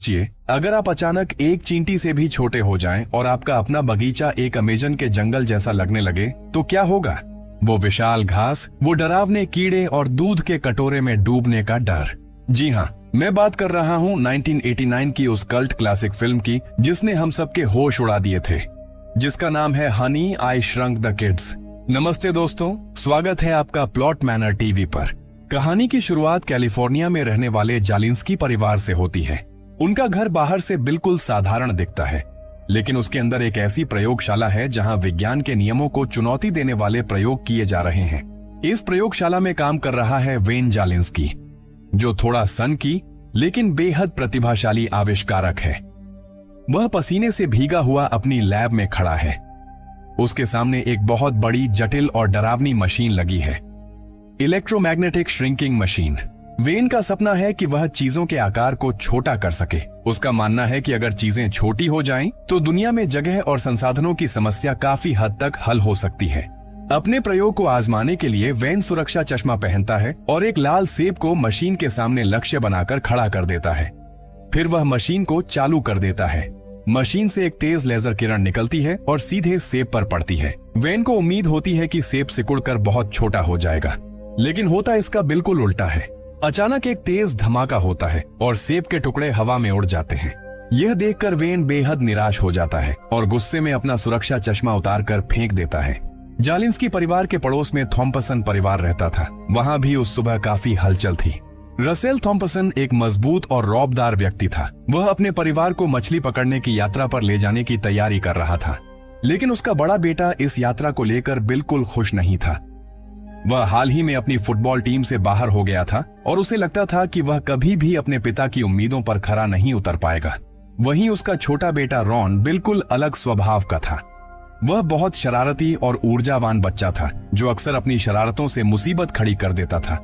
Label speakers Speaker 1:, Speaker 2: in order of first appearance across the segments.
Speaker 1: सोचिए, अगर आप अचानक एक चींटी से भी छोटे हो जाएं और आपका अपना बगीचा एक अमेजन के जंगल जैसा लगने लगे तो क्या होगा? वो विशाल घास, वो डरावने कीड़े और दूध के कटोरे में डूबने का डर। जी हाँ, मैं बात कर रहा हूँ 1989 की उस कल्ट क्लासिक फिल्म की जिसने हम सबके होश उड़ा दिए थे, जिसका नाम है हनी आई श्रंक द किड्स। नमस्ते दोस्तों, स्वागत है आपका प्लॉट मैनर टीवी पर। कहानी की शुरुआत कैलिफोर्निया में रहने वाले जालिंस्की परिवार से होती है। उनका घर बाहर से बिल्कुल साधारण दिखता है, लेकिन उसके अंदर एक ऐसी प्रयोगशाला है जहां विज्ञान के नियमों को चुनौती देने वाले प्रयोग किए जा रहे हैं। इस प्रयोगशाला में काम कर रहा है वेन जालिंस्की, जो थोड़ा सनकी लेकिन बेहद प्रतिभाशाली आविष्कारक है। वह पसीने से भीगा हुआ अपनी लैब में खड़ा है। उसके सामने एक बहुत बड़ी, जटिल और डरावनी मशीन लगी है, इलेक्ट्रोमैग्नेटिक श्रिंकिंग मशीन। वेन का सपना है कि वह चीजों के आकार को छोटा कर सके। उसका मानना है कि अगर चीजें छोटी हो जाएं, तो दुनिया में जगह और संसाधनों की समस्या काफी हद तक हल हो सकती है। अपने प्रयोग को आजमाने के लिए वेन सुरक्षा चश्मा पहनता है और एक लाल सेब को मशीन के सामने लक्ष्य बनाकर खड़ा कर देता है। फिर वह मशीन को चालू कर देता है। मशीन से एक तेज लेजर किरण निकलती है और सीधे सेब पर पड़ती है। वेन को उम्मीद होती है कि सेब सिकुड़कर बहुत छोटा हो जाएगा, लेकिन होता इसका बिल्कुल उल्टा है। अचानक एक तेज धमाका होता है और सेब के टुकड़े हवा में उड़ जाते हैं। यह देखकर वेन बेहद निराश हो जाता है और गुस्से में अपना सुरक्षा चश्मा उतारकर फेंक देता है। जालिंस्की परिवार के पड़ोस में थॉम्पसन परिवार रहता था। वहां भी उस सुबह काफी हलचल थी। रसेल थॉम्पसन एक मजबूत और रौबदार व्यक्ति था। वह अपने परिवार को मछली पकड़ने की यात्रा पर ले जाने की तैयारी कर रहा था, लेकिन उसका बड़ा बेटा इस यात्रा को लेकर बिल्कुल खुश नहीं था। वह हाल ही में अपनी फुटबॉल टीम से बाहर हो गया था और उसे लगता था कि वह कभी भी अपने पिता की उम्मीदों पर खरा नहीं उतर पाएगा। वहीं उसका छोटा बेटा रॉन बिल्कुल अलग स्वभाव का था। वह बहुत शरारती और ऊर्जावान बच्चा था, जो अक्सर अपनी शरारतों से मुसीबत खड़ी कर देता था।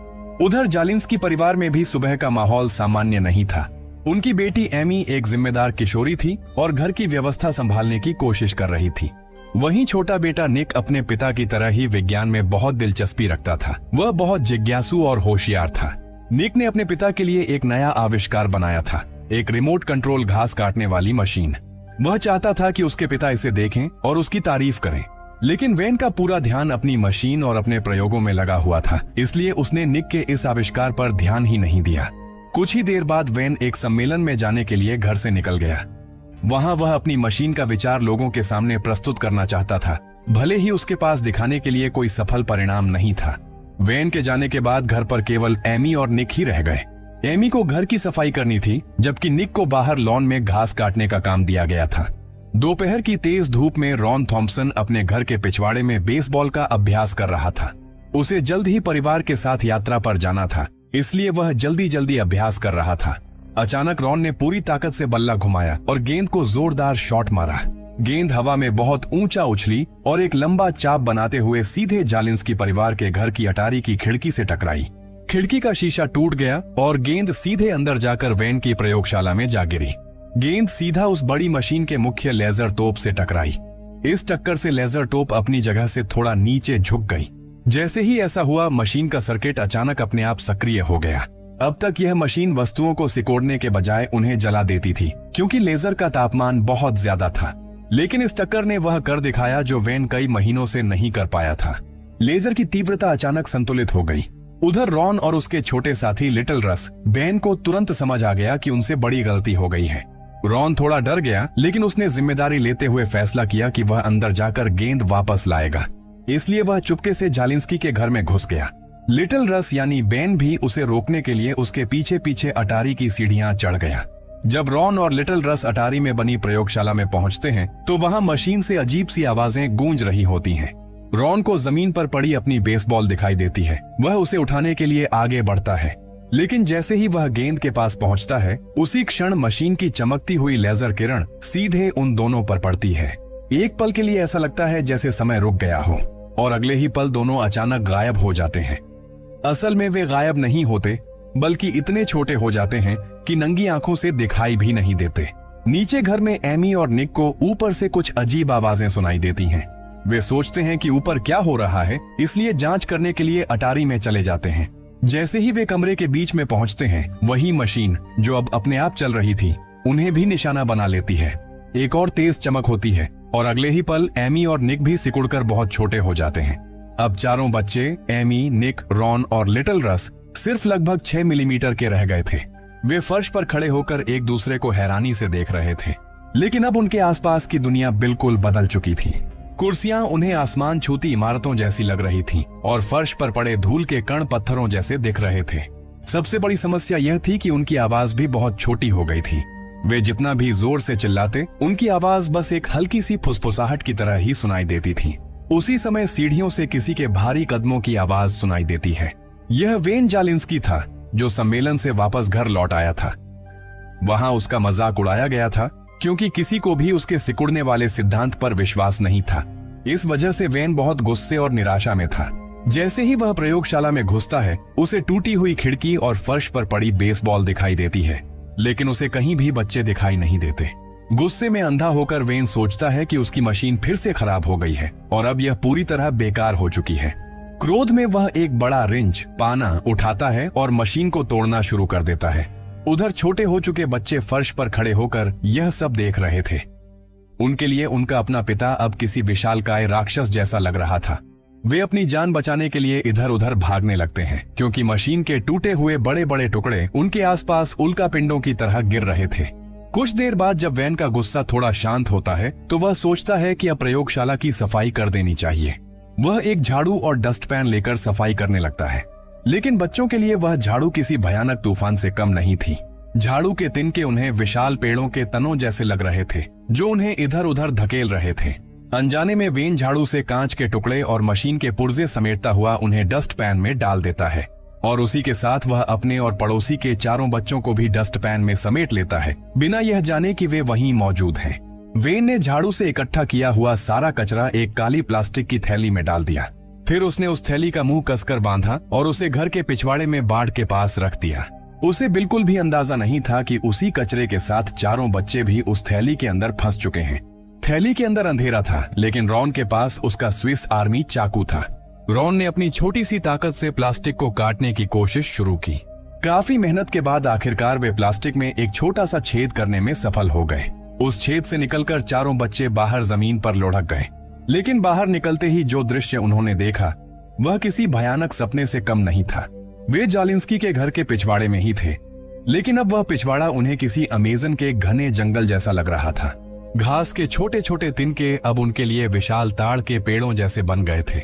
Speaker 1: उधर जालिंस्की परिवार में भी सुबह का माहौल सामान्य नहीं था। उनकी बेटी एमी एक जिम्मेदार किशोरी थी और घर की व्यवस्था संभालने की कोशिश कर रही थी। वहीं छोटा बेटा निक अपने पिता की तरह ही विज्ञान में बहुत दिलचस्पी रखता था। वह बहुत जिज्ञासु और होशियार था। निक ने अपने पिता के लिए एक नया आविष्कार बनाया था, एक रिमोट कंट्रोल घास काटने वाली मशीन। वह चाहता था कि उसके पिता इसे देखें और उसकी तारीफ करें, लेकिन वेन का पूरा ध्यान अपनी मशीन और अपने प्रयोगों में लगा हुआ था, इसलिए उसने निक के इस आविष्कार पर ध्यान ही नहीं दिया। कुछ ही देर बाद वेन एक सम्मेलन में जाने के लिए घर से निकल गया। वहां वह अपनी मशीन का विचार लोगों के सामने प्रस्तुत करना चाहता था, भले ही उसके पास दिखाने के लिए कोई सफल परिणाम नहीं था। वेन के जाने के बाद घर पर केवल एमी और निक ही रह गए। एमी को घर की सफाई करनी थी, जबकि निक को बाहर लॉन में घास काटने का काम दिया गया था। दोपहर की तेज धूप में रॉन थॉम्पसन अपने घर के पिछवाड़े में बेसबॉल का अभ्यास कर रहा था। उसे जल्द ही परिवार के साथ यात्रा पर जाना था, इसलिए वह जल्दी जल्दी अभ्यास कर रहा था। अचानक रॉन ने पूरी ताकत से बल्ला घुमाया और गेंद को जोरदार शॉट मारा। गेंद हवा में बहुत ऊंचा उछली और एक लंबा चाप बनाते हुए सीधे जालिंस्की परिवार के घर की अटारी की खिड़की से टकराई। खिड़की का शीशा टूट गया और गेंद सीधे अंदर जाकर वेन की प्रयोगशाला में जा गिरी। गेंद सीधा उस बड़ी मशीन के मुख्य लेजर तोप से टकराई। इस टक्कर से लेजर तोप अपनी जगह से थोड़ा नीचे झुक गई। जैसे ही ऐसा हुआ, मशीन का सर्किट अचानक अपने आप सक्रिय हो गया। अब तक यह मशीन वस्तुओं को सिकोड़ने के बजाय उन्हें जला देती थी, क्योंकि लेजर का तापमान बहुत ज्यादा था। लेकिन इस टक्कर ने वह कर दिखाया जो वेन कई महीनों से नहीं कर पाया था। लेजर की तीव्रता अचानक संतुलित हो गई। उधर रॉन और उसके छोटे साथी लिटिल रस, वेन को तुरंत समझ आ गया कि उनसे बड़ी गलती हो गई है। रॉन थोड़ा डर गया, लेकिन उसने जिम्मेदारी लेते हुए फैसला किया कि वह अंदर जाकर गेंद वापस लाएगा। इसलिए वह चुपके से जालिंस्की के घर में घुस गया। लिटिल रस यानी बेन भी उसे रोकने के लिए उसके पीछे पीछे अटारी की सीढ़ियां चढ़ गया। जब रॉन और लिटिल रस अटारी में बनी प्रयोगशाला में पहुंचते हैं, तो वहां मशीन से अजीब सी आवाजें गूंज रही होती हैं। रॉन को जमीन पर पड़ी अपनी बेसबॉल दिखाई देती है। वह उसे उठाने के लिए आगे बढ़ता है, लेकिन जैसे ही वह गेंद के पास पहुंचता है, उसी क्षण मशीन की चमकती हुई लेजर किरण सीधे उन दोनों पर पड़ती है। एक पल के लिए ऐसा लगता है जैसे समय रुक गया हो, और अगले ही पल दोनों अचानक गायब हो जाते हैं। असल में वे गायब नहीं होते, बल्कि इतने छोटे हो जाते हैं कि नंगी आंखों से दिखाई भी नहीं देते। नीचे घर में एमी और निक को ऊपर से कुछ अजीब आवाजें सुनाई देती हैं। वे सोचते हैं कि ऊपर क्या हो रहा है, इसलिए जांच करने के लिए अटारी में चले जाते हैं। जैसे ही वे कमरे के बीच में पहुंचते हैं, वही मशीन जो अब अपने आप चल रही थी, उन्हें भी निशाना बना लेती है। एक और तेज चमक होती है और अगले ही पल एमी और निक भी सिकुड़कर बहुत छोटे हो जाते हैं। अब चारों बच्चे एमी, निक, रॉन और लिटिल रस सिर्फ लगभग 6 मिलीमीटर के रह गए थे। वे फर्श पर खड़े होकर एक दूसरे को हैरानी से देख रहे थे, लेकिन अब उनके आसपास की दुनिया बिल्कुल बदल चुकी थी। कुर्सियां उन्हें आसमान छूती इमारतों जैसी लग रही थीं और फर्श पर पड़े धूल के कण पत्थरों जैसे दिख रहे थे। सबसे बड़ी समस्या यह थी कि उनकी आवाज भी बहुत छोटी हो गई थी। वे जितना भी जोर से चिल्लाते, उनकी आवाज बस एक हल्की सी फुसफुसाहट की तरह ही सुनाई देती थी। उसी समय सीढ़ियों से किसी के भारी कदमों की आवाज सुनाई देती है। यह वेन जालिंस्की था, जो सम्मेलन से वापस घर लौट आया था। वहां उसका मजाक उड़ाया गया था क्योंकि किसी को भी उसके सिकुड़ने वाले सिद्धांत पर विश्वास नहीं था। इस वजह से वेन बहुत गुस्से और निराशा में था। जैसे ही वह प्रयोगशाला में घुसता है, उसे टूटी हुई खिड़की और फर्श पर पड़ी बेसबॉल दिखाई देती है, लेकिन उसे कहीं भी बच्चे दिखाई नहीं देते। गुस्से में अंधा होकर वेन सोचता है कि उसकी मशीन फिर से खराब हो गई है और अब यह पूरी तरह बेकार हो चुकी है। क्रोध में वह एक बड़ा रिंच पाना उठाता है और मशीन को तोड़ना शुरू कर देता है। उधर छोटे हो चुके बच्चे फर्श पर खड़े होकर यह सब देख रहे थे। उनके लिए उनका अपना पिता अब किसी विशालकाय राक्षस जैसा लग रहा था। वे अपनी जान बचाने के लिए इधर उधर भागने लगते हैं क्योंकि मशीन के टूटे हुए बड़े बड़े टुकड़े उनके आसपास उल्कापिंडों की तरह गिर रहे थे। कुछ देर बाद जब वैन का गुस्सा थोड़ा शांत होता है तो वह सोचता है कि अब प्रयोगशाला की सफाई कर देनी चाहिए। वह एक झाड़ू और डस्टपैन लेकर सफाई करने लगता है, लेकिन बच्चों के लिए वह झाड़ू किसी भयानक तूफान से कम नहीं थी। झाड़ू के तिनके उन्हें विशाल पेड़ों के तनों जैसे लग रहे थे, जो उन्हें इधर उधर धकेल रहे थे। अनजाने में वेन झाड़ू से कांच के टुकड़े और मशीन के पुर्जे समेटता हुआ उन्हें डस्टपैन में डाल देता है और उसी के साथ वह अपने और पड़ोसी के चारों बच्चों को भी डस्टपैन में समेट लेता है, बिना यह जाने कि वे वहीं मौजूद हैं। वेन ने झाड़ू से इकट्ठा किया हुआ सारा कचरा एक काली प्लास्टिक की थैली में डाल दिया। फिर उसने उस थैली का मुंह कसकर बांधा और उसे घर के पिछवाड़े में बाड़ के पास रख दिया। उसे बिल्कुल भी अंदाजा नहीं था कि उसी कचरे के साथ चारों बच्चे भी उस थैली के अंदर फंस चुके हैं। थैली के अंदर अंधेरा था, लेकिन रॉन के पास उसका स्विस आर्मी चाकू था। रॉन ने अपनी छोटी सी ताकत से प्लास्टिक को काटने की कोशिश शुरू की। काफी मेहनत के बाद आखिरकार वे प्लास्टिक में एक छोटा सा छेद करने में सफल हो गए। उस छेद से निकलकर चारों बच्चे बाहर जमीन पर लुढ़क गए, लेकिन बाहर निकलते ही जो दृश्य उन्होंने देखा वह किसी भयानक सपने से कम नहीं था। वे जालिंस्की के घर के पिछवाड़े में ही थे, लेकिन अब वह पिछवाड़ा उन्हें किसी अमेजन के घने जंगल जैसा लग रहा था। घास के छोटे छोटे तिनके अब उनके लिए विशाल ताड़ के पेड़ों जैसे बन गए थे,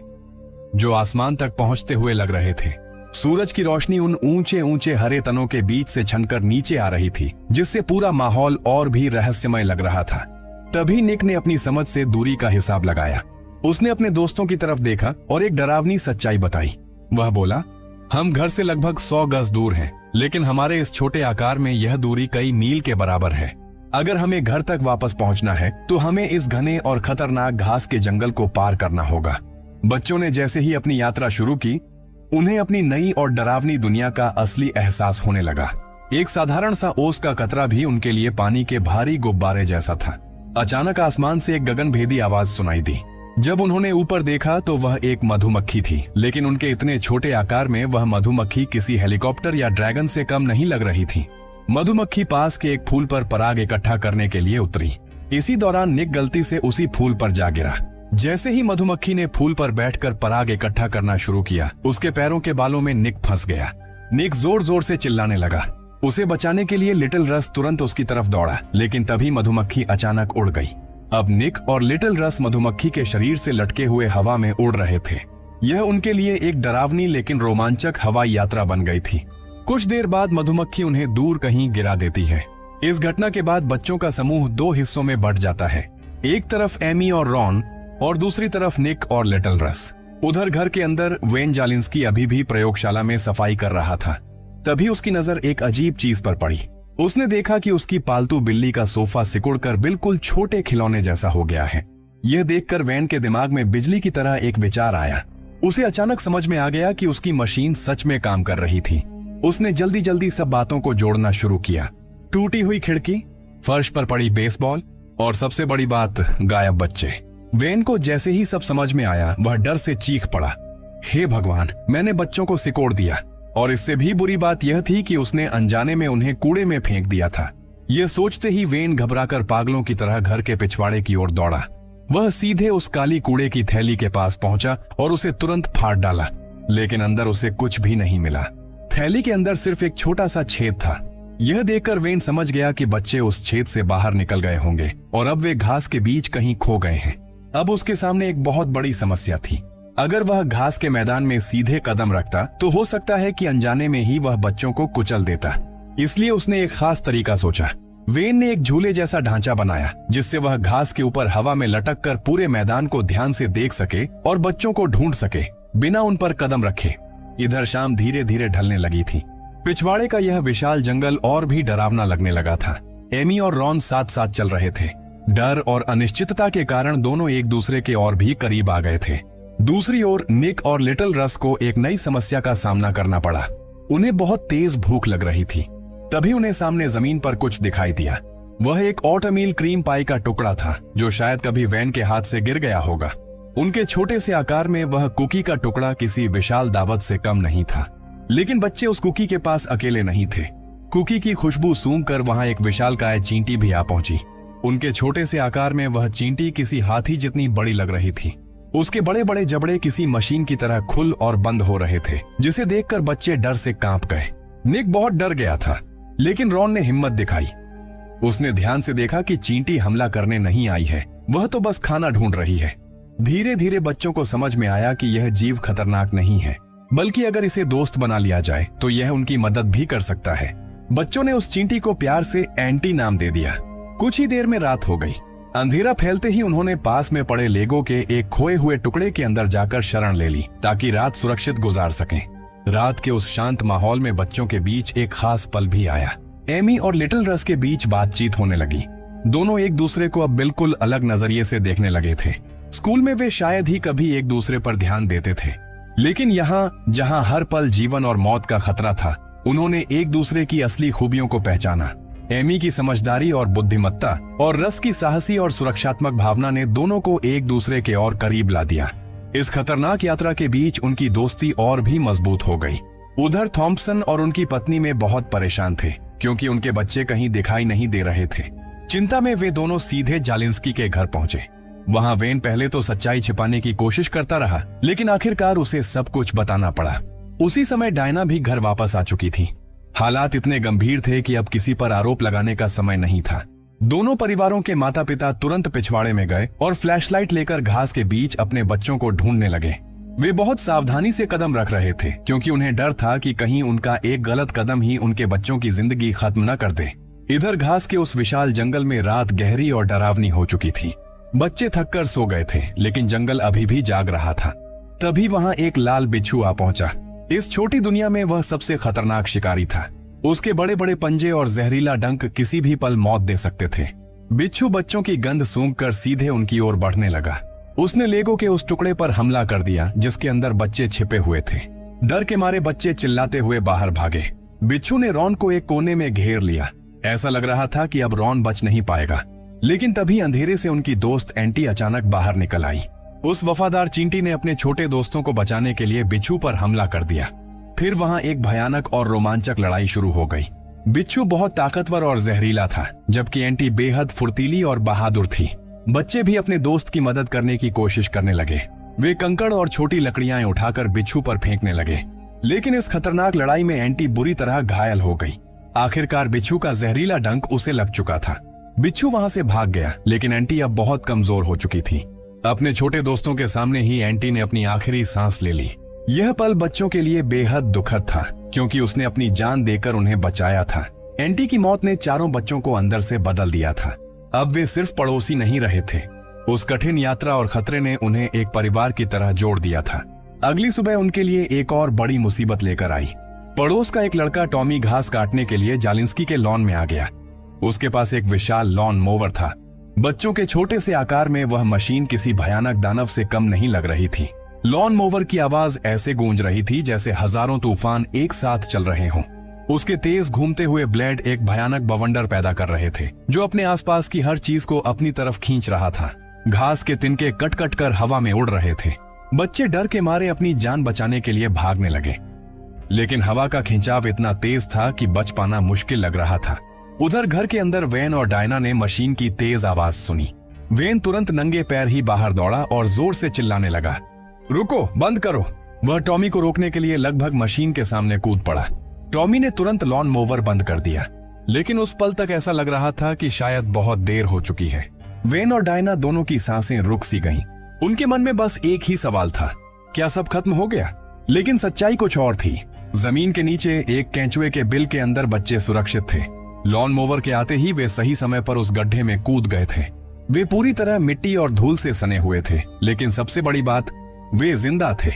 Speaker 1: जो आसमान तक पहुंचते हुए लग रहे थे। सूरज की रोशनी उन ऊंचे ऊंचे हरे तनों के बीच से छनकर नीचे आ रही थी, जिससे पूरा माहौल और भी रहस्यमय लग रहा था। तभी निक ने अपनी समझ से दूरी का हिसाब लगाया। उसने अपने दोस्तों की तरफ देखा और एक डरावनी सच्चाई बताई। वह बोला, हम घर से लगभग 100 गज दूर हैं, लेकिन हमारे इस छोटे आकार में यह दूरी कई मील के बराबर है। अगर हमें घर तक वापस पहुंचना है तो हमें इस घने और खतरनाक घास के जंगल को पार करना होगा। बच्चों ने जैसे ही अपनी यात्रा शुरू की, उन्हें अपनी नई और डरावनी दुनिया का असली एहसास होने लगा। एक साधारण सा ओस का कतरा भी उनके लिए पानी के भारी गुब्बारे जैसा था। अचानक आसमान से एक गगनभेदी आवाज सुनाई दी। जब उन्होंने ऊपर देखा तो वह एक मधुमक्खी थी, लेकिन उनके इतने छोटे आकार में वह मधुमक्खी किसी हेलीकॉप्टर या ड्रैगन से कम नहीं लग रही थी। मधुमक्खी पास के एक फूल पर पराग इकट्ठा करने के लिए उतरी। इसी दौरान निक गलती से उसी फूल पर जा गिरा। जैसे ही मधुमक्खी ने फूल पर बैठकर पराग इकट्ठा करना शुरू किया, उसके पैरों के बालों में निक फंस गया। निक जोर जोर से चिल्लाने लगा। उसे बचाने के लिए लिटिल रस तुरंत उसकी तरफ दौड़ा, लेकिन तभी मधुमक्खी अचानक उड़ गई। अब निक और लिटिल रस मधुमक्खी के शरीर से लटके हुए हवा में उड़ रहे थे। यह उनके लिए एक डरावनी लेकिन रोमांचक हवाई यात्रा बन गई थी। कुछ देर बाद मधुमक्खी उन्हें दूर कहीं गिरा देती है। इस घटना के बाद बच्चों का समूह 2 हिस्सों में बंट जाता है। एक तरफ एमी और रॉन और दूसरी तरफ निक और लिटिल रस। उधर घर के अंदर वेन जालिंस्की अभी भी प्रयोगशाला में सफाई कर रहा था। तभी उसकी नजर एक अजीब चीज पर पड़ी। उसने देखा कि उसकी पालतू बिल्ली का सोफा सिकुड़कर बिल्कुल छोटे खिलौने जैसा हो गया है। यह देखकर वैन के दिमाग में बिजली की तरह एक विचार आया। उसे अचानक समझ में आ गया कि उसकी मशीन सच में काम कर रही थी। उसने जल्दी जल्दी सब बातों को जोड़ना शुरू किया। टूटी हुई खिड़की, फर्श पर पड़ी बेसबॉल और सबसे बड़ी बात, गायब बच्चे। वैन को जैसे ही सब समझ में आया, वह डर से चीख पड़ा, हे भगवान, मैंने बच्चों को सिकोड़ दिया। और इससे भी बुरी बात यह थी कि उसने अनजाने में उन्हें कूड़े में फेंक दिया था। यह सोचते ही वेन घबराकर पागलों की तरह घर के पिछवाड़े की ओर दौड़ा। वह सीधे उस काली कूड़े की थैली के पास पहुंचा और उसे तुरंत फाड़ डाला, लेकिन अंदर उसे कुछ भी नहीं मिला। थैली के अंदर सिर्फ एक छोटा सा छेद था। यह देखकर वेन समझ गया कि बच्चे उस छेद से बाहर निकल गए होंगे और अब वे घास के बीच कहीं खो गए हैं। अब उसके सामने एक बहुत बड़ी समस्या थी। अगर वह घास के मैदान में सीधे कदम रखता तो हो सकता है कि अनजाने में ही वह बच्चों को कुचल देता। इसलिए उसने एक खास तरीका सोचा। वेन ने एक झूले जैसा ढांचा बनाया जिससे वह घास के ऊपर हवा में लटक कर पूरे मैदान को ध्यान से देख सके और बच्चों को ढूंढ सके बिना उन पर कदम रखे। इधर शाम धीरे धीरे ढलने लगी थी। पिछवाड़े का यह विशाल जंगल और भी डरावना लगने लगा था। एमी और रॉन साथ साथ चल रहे थे। डर और अनिश्चितता के कारण दोनों एक दूसरे के और भी करीब आ गए थे। दूसरी ओर निक और लिटिल रस को एक नई समस्या का सामना करना पड़ा। उन्हें बहुत तेज भूख लग रही थी। तभी उन्हें सामने जमीन पर कुछ दिखाई दिया। वह एक ओटमील क्रीम पाई का टुकड़ा था जो शायद कभी वैन के हाथ से गिर गया होगा। उनके छोटे से आकार में वह कुकी का टुकड़ा किसी विशाल दावत से कम नहीं था। लेकिन बच्चे उस कुकी के पास अकेले नहीं थे। कुकी की खुशबू सूंघकर वहां एक विशालकाय चींटी भी आ पहुंची। उनके छोटे से आकार में वह चींटी किसी हाथी जितनी बड़ी लग रही थी। उसके बड़े बड़े जबड़े किसी मशीन की तरह खुल और बंद हो रहे थे, जिसे देखकर बच्चे डर से कांप गए। निक बहुत डर गया था, लेकिन रॉन ने हिम्मत दिखाई। उसने ध्यान से देखा कि चींटी हमला करने नहीं आई है, वह तो बस खाना ढूंढ रही है। धीरे धीरे बच्चों को समझ में आया कि यह जीव खतरनाक नहीं है, बल्कि अगर इसे दोस्त बना लिया जाए तो यह उनकी मदद भी कर सकता है। बच्चों ने उस चींटी को प्यार से एंटी नाम दे दिया। कुछ ही देर में रात हो गई। अंधेरा फैलते ही उन्होंने पास में पड़े लेगो के एक खोए हुए टुकड़े के अंदर जाकर शरण ले ली ताकि रात सुरक्षित गुजार सकें। रात के उस शांत माहौल में बच्चों के बीच एक खास पल भी आया। एमी और लिटिल रस के बीच बातचीत होने लगी। दोनों एक दूसरे को अब बिल्कुल अलग नजरिए से देखने लगे थे। स्कूल में वे शायद ही कभी एक दूसरे पर ध्यान देते थे, लेकिन यहाँ जहाँ हर पल जीवन और मौत का खतरा था, उन्होंने एक दूसरे की असली खूबियों को पहचाना। एमी की समझदारी और बुद्धिमत्ता और रस की साहसी और सुरक्षात्मक भावना ने दोनों को एक दूसरे के और करीब ला दिया। इस खतरनाक यात्रा के बीच उनकी दोस्ती और भी मजबूत हो गई। उधर थॉम्पसन और उनकी पत्नी में बहुत परेशान थे क्योंकि उनके बच्चे कहीं दिखाई नहीं दे रहे थे। चिंता में वे दोनों सीधे जालिंस्की के घर पहुंचे। वहां वेन पहले तो सच्चाई छिपाने की कोशिश करता रहा, लेकिन आखिरकार उसे सब कुछ बताना पड़ा। उसी समय डायना भी घर वापस आ चुकी थी। हालात इतने गंभीर थे कि अब किसी पर आरोप लगाने का समय नहीं था। दोनों परिवारों के माता पिता तुरंत पिछवाड़े में गए और फ्लैशलाइट लेकर घास के बीच अपने बच्चों को ढूंढने लगे। वे बहुत सावधानी से कदम रख रहे थे क्योंकि उन्हें डर था कि कहीं उनका एक गलत कदम ही उनके बच्चों की जिंदगी खत्म न कर दे। इधर घास के उस विशाल जंगल में रात गहरी और डरावनी हो चुकी थी। बच्चे थककर सो गए थे, लेकिन जंगल अभी भी जाग रहा था। तभी वहां एक लाल बिच्छू आ पहुंचा। इस छोटी दुनिया में वह सबसे खतरनाक शिकारी था। उसके बड़े बड़े पंजे और जहरीला डंक किसी भी पल मौत दे सकते थे। बिच्छू बच्चों की गंध सूंघकर सीधे उनकी ओर बढ़ने लगा। उसने लेगो के उस टुकड़े पर हमला कर दिया जिसके अंदर बच्चे छिपे हुए थे। डर के मारे बच्चे चिल्लाते हुए बाहर भागे। बिच्छू ने रॉन को एक कोने में घेर लिया। ऐसा लग रहा था कि अब रॉन बच नहीं पाएगा, लेकिन तभी अंधेरे से उनकी दोस्त एंटी अचानक बाहर निकल आई। उस वफादार चींटी ने अपने छोटे दोस्तों को बचाने के लिए बिच्छू पर हमला कर दिया। फिर वहां एक भयानक और रोमांचक लड़ाई शुरू हो गई। बिच्छू बहुत ताकतवर और जहरीला था, जबकि एंटी बेहद फुर्तीली और बहादुर थी। बच्चे भी अपने दोस्त की मदद करने की कोशिश करने लगे। वे कंकड़ और छोटी लकड़ियां उठाकर बिच्छू पर फेंकने लगे, लेकिन इस खतरनाक लड़ाई में एंटी बुरी तरह घायल हो गई। आखिरकार बिच्छू का जहरीला डंक उसे लग चुका था। बिच्छू वहां से भाग गया, लेकिन एंटी अब बहुत कमजोर हो चुकी थी। अपने छोटे दोस्तों के सामने ही एंटी ने अपनी आखिरी सांस ले ली। यह पल बच्चों के लिए बेहद दुखद था, क्योंकि उसने अपनी जान देकर उन्हें बचाया था। एंटी की मौत ने चारों बच्चों को अंदर से बदल दिया था। अब वे सिर्फ पड़ोसी नहीं रहे थे। उस कठिन यात्रा और खतरे ने उन्हें एक परिवार की तरह जोड़ दिया था। अगली सुबह उनके लिए एक और बड़ी मुसीबत लेकर आई। पड़ोस का एक लड़का टॉमी घास काटने के लिए जालिंस्की के लॉन में आ गया। उसके पास एक विशाल लॉन मोवर था। बच्चों के छोटे से आकार में वह मशीन किसी भयानक दानव से कम नहीं लग रही थी। लॉन मोवर की आवाज ऐसे गूंज रही थी जैसे हजारों तूफान एक साथ चल रहे हों। उसके तेज घूमते हुए ब्लेड एक भयानक बवंडर पैदा कर रहे थे, जो अपने आसपास की हर चीज को अपनी तरफ खींच रहा था। घास के तिनके कट कट कर हवा में उड़ रहे थे। बच्चे डर के मारे अपनी जान बचाने के लिए भागने लगे, लेकिन हवा का खिंचाव इतना तेज था कि बच पाना मुश्किल लग रहा था। उधर घर के अंदर वेन और डायना ने मशीन की तेज आवाज सुनी। वेन तुरंत नंगे पैर ही बाहर दौड़ा और जोर से चिल्लाने लगा, रुको, बंद करो। वह टॉमी को रोकने के लिए लगभग मशीन के सामने कूद पड़ा। टॉमी ने तुरंत लॉन मोवर बंद कर दिया, लेकिन उस पल तक ऐसा लग रहा था कि शायद बहुत देर हो चुकी है। वेन और डायना दोनों की सांसें रुक सी गईं। उनके मन में बस एक ही सवाल था, क्या सब खत्म हो गया? लेकिन सच्चाई कुछ और थी। जमीन के नीचे एक केंचुए के बिल के अंदर बच्चे सुरक्षित थे। लॉन मोवर के आते ही वे सही समय पर उस गड्ढे में कूद गए थे। वे पूरी तरह मिट्टी और धूल से सने हुए थे, लेकिन सबसे बड़ी बात, वे जिंदा थे।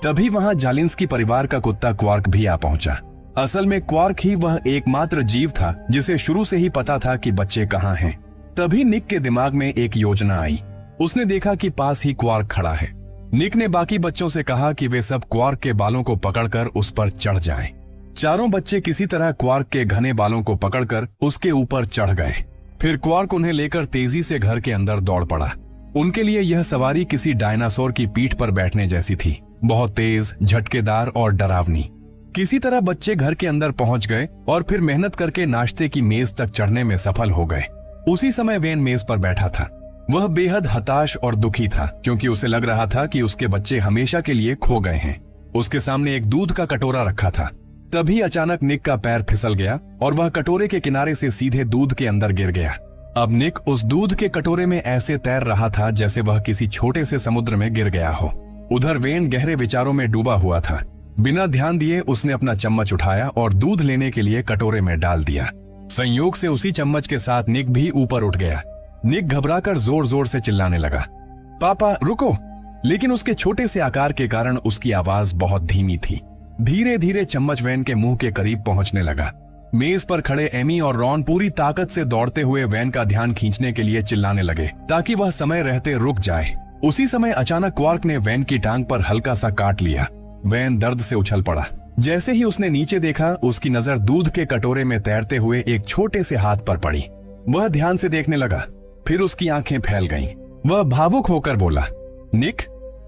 Speaker 1: तभी वहां जालिंस्की परिवार का कुत्ता क्वार्क भी आ पहुंचा। असल में क्वार्क ही वह एकमात्र जीव था जिसे शुरू से ही पता था कि बच्चे कहाँ हैं। तभी निक के दिमाग में एक योजना आई। उसने देखा कि पास ही क्वार्क खड़ा है। निक ने बाकी बच्चों से कहा कि वे सब क्वार्क के बालों को पकड़कर उस पर चढ़ जाएं। चारों बच्चे किसी तरह क्वार्क के घने बालों को पकड़कर उसके ऊपर चढ़ गए। फिर क्वार्क उन्हें लेकर तेजी से घर के अंदर दौड़ पड़ा। उनके लिए यह सवारी किसी डायनासोर की पीठ पर बैठने जैसी थी, बहुत तेज, झटकेदार और डरावनी। किसी तरह बच्चे घर के अंदर पहुंच गए और फिर मेहनत करके नाश्ते की मेज तक चढ़ने में सफल हो गए। उसी समय वेन मेज पर बैठा था। वह बेहद हताश और दुखी था, क्योंकि उसे लग रहा था कि उसके बच्चे हमेशा के लिए खो गए हैं। उसके सामने एक दूध का कटोरा रखा था। तभी अचानक निक का पैर फिसल गया और वह कटोरे के किनारे से सीधे दूध के अंदर गिर गया। अब निक उस दूध के कटोरे में ऐसे तैर रहा था जैसे वह किसी छोटे से समुद्र में गिर गया हो। उधर वेन गहरे विचारों में डूबा हुआ था। बिना ध्यान दिए उसने अपना चम्मच उठाया और दूध लेने के लिए कटोरे में डाल दिया। संयोग से उसी चम्मच के साथ निक भी ऊपर उठ गया। निक घबराकर जोर जोर से चिल्लाने लगा, पापा रुको! लेकिन उसके छोटे से आकार के कारण उसकी आवाज बहुत धीमी थी। धीरे धीरे चम्मच वैन के मुंह के करीब पहुंचने लगा। मेज पर खड़े एमी और रॉन पूरी ताकत से दौड़ते हुए वैन का ध्यान खींचने के लिए चिल्लाने लगे ताकि वह समय रहते रुक जाए। उसी समय अचानक क्वार्क ने वैन की टांग पर हल्का सा काट लिया। वैन दर्द से उछल पड़ा। जैसे ही उसने नीचे देखा, उसकी नजर दूध के कटोरे में तैरते हुए एक छोटे से हाथ पर पड़ी। वह ध्यान से देखने लगा, फिर उसकी आंखें फैल गईं। वह भावुक होकर बोला, निक!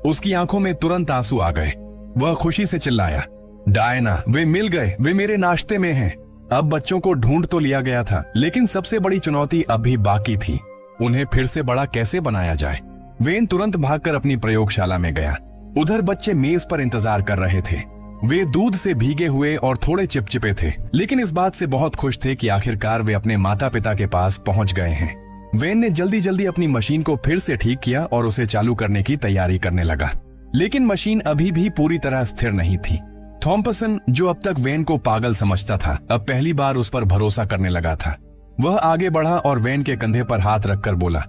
Speaker 1: उसकी आंखों में तुरंत आंसू आ गए। वह खुशी से चिल्लाया, डायना, वे मिल गए, वे मेरे नाश्ते में हैं। अब बच्चों को ढूंढ तो लिया गया था, लेकिन सबसे बड़ी चुनौती अभी बाकी थी। उन्हें फिर से बड़ा कैसे बनाया जाए? वेन तुरंत भागकर अपनी प्रयोगशाला में गया। उधर बच्चे मेज पर इंतजार कर रहे थे। वे दूध से भीगे हुए और थोड़े चिपचिपे थे, लेकिन इस बात से बहुत खुश थे कि आखिरकार वे अपने माता पिता के पास पहुंच गए हैं। वेन ने जल्दी जल्दी अपनी मशीन को फिर से ठीक किया और उसे चालू करने की तैयारी करने लगा, लेकिन मशीन अभी भी पूरी तरह स्थिर नहीं थी। थॉम्पसन, जो अब तक वेन को पागल समझता था, अब पहली बार उस पर भरोसा करने लगा था। वह आगे बढ़ा और वेन के कंधे पर हाथ रखकर बोला,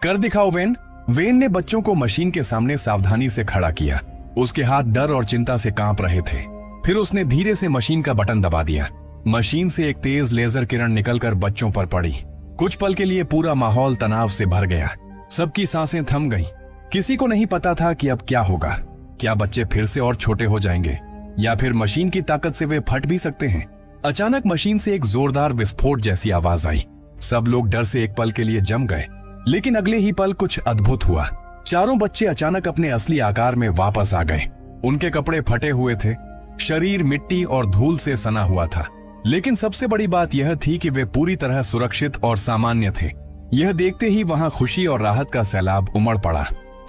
Speaker 1: कर दिखाओ वेन। वेन ने बच्चों को मशीन के सामने सावधानी से खड़ा किया। उसके हाथ डर और चिंता से कांप रहे थे। फिर उसने धीरे से मशीन का बटन दबा दिया। मशीन से एक तेज लेजर किरण निकलकर बच्चों पर पड़ी। कुछ पल के लिए पूरा माहौल तनाव से भर गया। सबकी सांसें थम गईं। किसी को नहीं पता था कि अब क्या होगा। क्या बच्चे फिर से और छोटे हो जाएंगे, या फिर मशीन की ताकत से वे फट भी सकते हैं? अचानक मशीन से एक जोरदार विस्फोट जैसी आवाज आई। सब लोग डर से एक पल के लिए जम गए, लेकिन अगले ही पल कुछ अद्भुत हुआ। चारों बच्चे अचानक अपने असली आकार में वापस आ गए। उनके कपड़े फटे हुए थे, शरीर मिट्टी और धूल से सना हुआ था, लेकिन सबसे बड़ी बात यह थी कि वे पूरी तरह सुरक्षित और सामान्य थे। यह देखते ही वहां खुशी और राहत का सैलाब उमड़ पड़ा।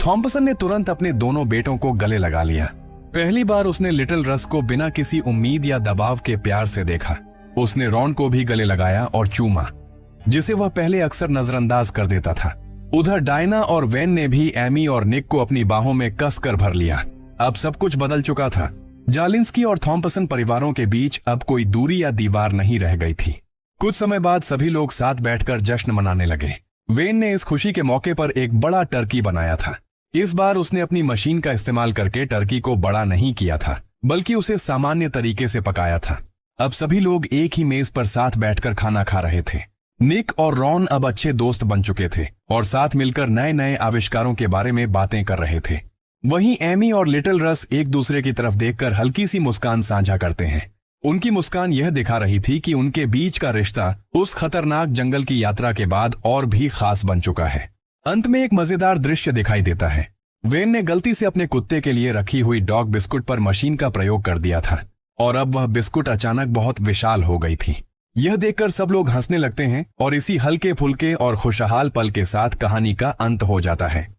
Speaker 1: थॉम्पसन ने तुरंत अपने दोनों बेटों को गले लगा लिया। पहली बार उसने लिटिल रस को बिना किसी उम्मीद या दबाव के प्यार से देखा। उसने रॉन को भी गले लगाया और चूमा, जिसे वह पहले अक्सर नजरअंदाज कर देता था। उधर डायना और वेन ने भी एमी और निक को अपनी बाहों में कसकर भर लिया। अब सब कुछ बदल चुका था। जालिंस्की और थॉम्पसन परिवारों के बीच अब कोई दूरी या दीवार नहीं रह गई थी। कुछ समय बाद सभी लोग साथ बैठकर जश्न मनाने लगे। वेन ने इस खुशी के मौके पर एक बड़ा टर्की बनाया था। इस बार उसने अपनी मशीन का इस्तेमाल करके टर्की को बड़ा नहीं किया था, बल्कि उसे सामान्य तरीके से पकाया था। अब सभी लोग एक ही मेज पर साथ बैठकर खाना खा रहे थे। निक और रॉन अब अच्छे दोस्त बन चुके थे और साथ मिलकर नए नए आविष्कारों के बारे में बातें कर रहे थे। वहीं एमी और लिटिल रस एक दूसरे की तरफ देखकर हल्की सी मुस्कान साझा करते हैं। उनकी मुस्कान यह दिखा रही थी कि उनके बीच का रिश्ता उस खतरनाक जंगल की यात्रा के बाद और भी खास बन चुका है। अंत में एक मजेदार दृश्य दिखाई देता है। वेन ने गलती से अपने कुत्ते के लिए रखी हुई डॉग बिस्कुट पर मशीन का प्रयोग कर दिया था और अब वह बिस्कुट अचानक बहुत विशाल हो गई थी। यह देखकर सब लोग हंसने लगते हैं और इसी हल्के फुल्के और खुशहाल पल के साथ कहानी का अंत हो जाता है।